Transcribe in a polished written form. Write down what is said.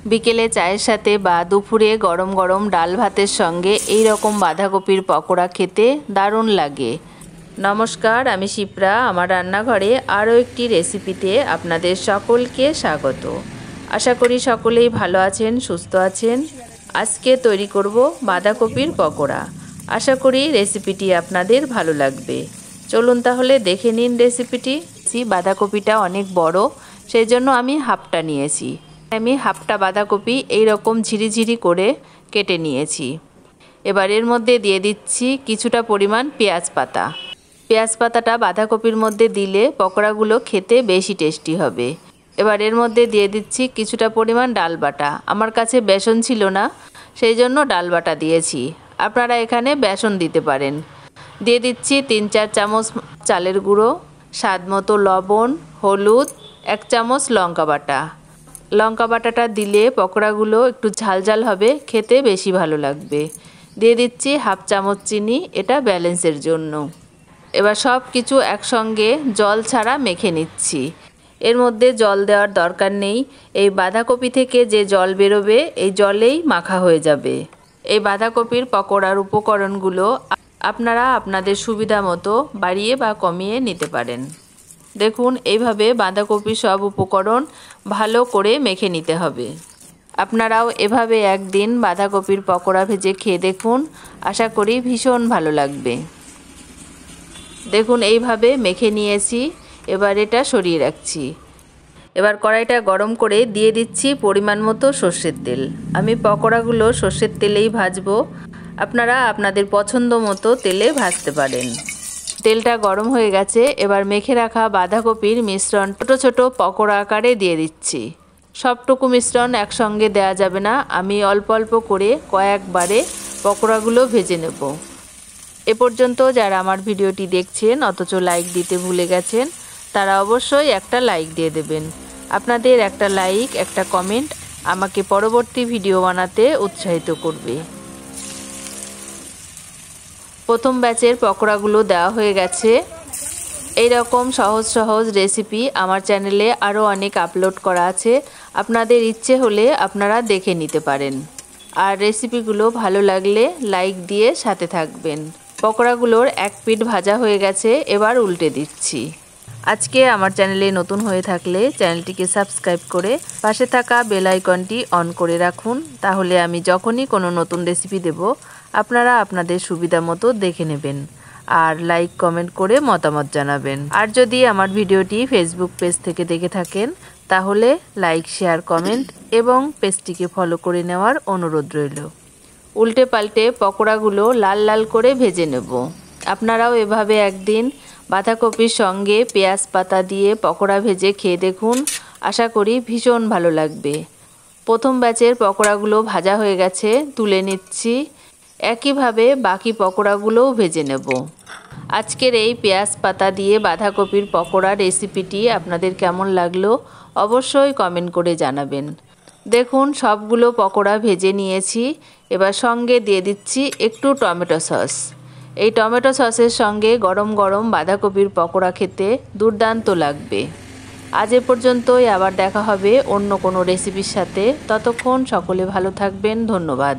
বিকেলে চায়ের সাথে বা দুপুরে গরম গরম ডাল ভাতের সঙ্গে এই রকম বাঁধাকপির পকোড়া খেতে দারুণ লাগে। নমস্কার, আমি শিপ্রা। আমার রান্নাঘরে আরও একটি রেসিপিতে আপনাদের সকলকে স্বাগত। আশা করি সকলেই ভালো আছেন, সুস্থ আছেন। আজকে তৈরি করব বাঁধাকপির পকোড়া। আশা করি রেসিপিটি আপনাদের ভালো লাগবে। চলুন তাহলে দেখে নিন রেসিপিটি। বাঁধাকপিটা অনেক বড়, সেই জন্য আমি হাফটা নিয়েছি। আমি হাফটা বাঁধাকপি এই রকম ঝিরিঝিরি করে কেটে নিয়েছি। এবার এর মধ্যে দিয়ে দিচ্ছি কিছুটা পরিমাণ পেঁয়াজ পাতা। পেঁয়াজ পাতাটা বাঁধাকপির মধ্যে দিলে পকোড়াগুলো খেতে বেশি টেস্টি হবে। এবার এর মধ্যে দিয়ে দিচ্ছি কিছুটা পরিমাণ ডাল বাটা। আমার কাছে বেসন ছিল না, সেই জন্য ডাল বাটা দিয়েছি। আপনারা এখানে বেসন দিতে পারেন। দিয়ে দিচ্ছি 3-4 চামচ চালের গুঁড়ো, স্বাদ মতো লবণ, হলুদ, 1 চামচ লঙ্কা বাটা। লঙ্কা বাটাটা দিলে পকোড়াগুলো একটু ঝালঝাল হবে, খেতে বেশি ভালো লাগবে। দিয়ে দিচ্ছি হাফ চামচ চিনি, এটা ব্যালেন্সের জন্য। এবার সব কিছু একসঙ্গে জল ছাড়া মেখে নিচ্ছি। এর মধ্যে জল দেওয়ার দরকার নেই, এই বাঁধাকপি থেকে যে জল বেরোবে এই জলেই মাখা হয়ে যাবে। এই বাঁধাকপির পকোড়ার উপকরণগুলো আপনারা আপনাদের সুবিধা মতো বাড়িয়ে বা কমিয়ে নিতে পারেন। দেখুন, এইভাবে বাঁধাকপির সব উপকরণ ভালো করে মেখে নিতে হবে। আপনারাও এভাবে একদিন বাঁধাকপির পকোড়া ভেজে খেয়ে দেখুন, আশা করি ভীষণ ভালো লাগবে। দেখুন, এইভাবে মেখে নিয়েছি। এবার এটা সরিয়ে রাখছি। এবার কড়াইটা গরম করে দিয়ে দিচ্ছি পরিমাণ মতো সর্ষের তেল। আমি পকোড়াগুলো সর্ষের তেলেই ভাজবো। আপনারা আপনাদের পছন্দ মতো তেলে ভাজতে পারেন। তেলটা গরম হয়ে গেছে। এবার মেখে রাখা বাঁধাকপির মিশ্রণ ছোটো ছোটো পকোড়া আকারে দিয়ে দিচ্ছি। সবটুকু মিশ্রণ একসঙ্গে দেওয়া যাবে না, আমি অল্প অল্প করে কয়েকবারে পকোড়াগুলো ভেজে নেব। এ পর্যন্ত যারা আমার ভিডিওটি দেখছেন অথচ লাইক দিতে ভুলে গেছেন, তারা অবশ্যই একটা লাইক দিয়ে দেবেন। আপনাদের একটা লাইক, একটা কমেন্ট আমাকে পরবর্তী ভিডিও বানাতে উৎসাহিত করবে। প্রথম ব্যাচের পকোড়াগুলো দেওয়া হয়ে গেছে। এই রকম সহজ সহজ রেসিপি আমার চ্যানেলে আরও অনেক আপলোড করা আছে, আপনাদের ইচ্ছে হলে আপনারা দেখে নিতে পারেন। আর রেসিপিগুলো ভালো লাগলে লাইক দিয়ে সাথে থাকবেন। পকোড়াগুলোর এক পিঠ ভাজা হয়ে গেছে, এবার উল্টে দিচ্ছি। আজকে আমার চ্যানেলে নতুন হয়ে থাকলে চ্যানেলটিকে সাবস্ক্রাইব করে পাশে থাকা বেল আইকনটি অন করে রাখুন, তাহলে আমি যখনই কোনো নতুন রেসিপি দেব আপনারা আপনাদের সুবিধা মতো দেখে নেবেন। আর লাইক কমেন্ট করে মতামত জানাবেন। আর যদি আমার ভিডিওটি ফেসবুক পেজ থেকে দেখে থাকেন তাহলে লাইক, শেয়ার, কমেন্ট এবং পেজটিকে ফলো করে নেওয়ার অনুরোধ রইল। উল্টে পাল্টে পকোড়াগুলো লাল লাল করে ভেজে নেব। আপনারাও এভাবে একদিন বাঁধাকপির সঙ্গে পেঁয়াজ পাতা দিয়ে পকোড়া ভেজে খেয়ে দেখুন, আশা করি ভীষণ ভালো লাগবে। প্রথম ব্যাচের পকোড়াগুলো ভাজা হয়ে গেছে, তুলে নিচ্ছি। একইভাবে বাকি পকোড়াগুলোও ভেজে নেব। আজকের এই পেঁয়াজ পাতা দিয়ে বাঁধাকপির পকোড়া রেসিপিটি আপনাদের কেমন লাগলো অবশ্যই কমেন্ট করে জানাবেন। দেখুন, সবগুলো পকোড়া ভেজে নিয়েছি। এবার সঙ্গে দিয়ে দিচ্ছি একটু টমেটো সস। এই টমেটো সসের সঙ্গে গরম গরম বাঁধাকপির পকোড়া খেতে দুর্দান্ত লাগবে। আজ এ পর্যন্তই, আবার দেখা হবে অন্য কোনো রেসিপির সাথে। ততক্ষণ সকলে ভালো থাকবেন। ধন্যবাদ।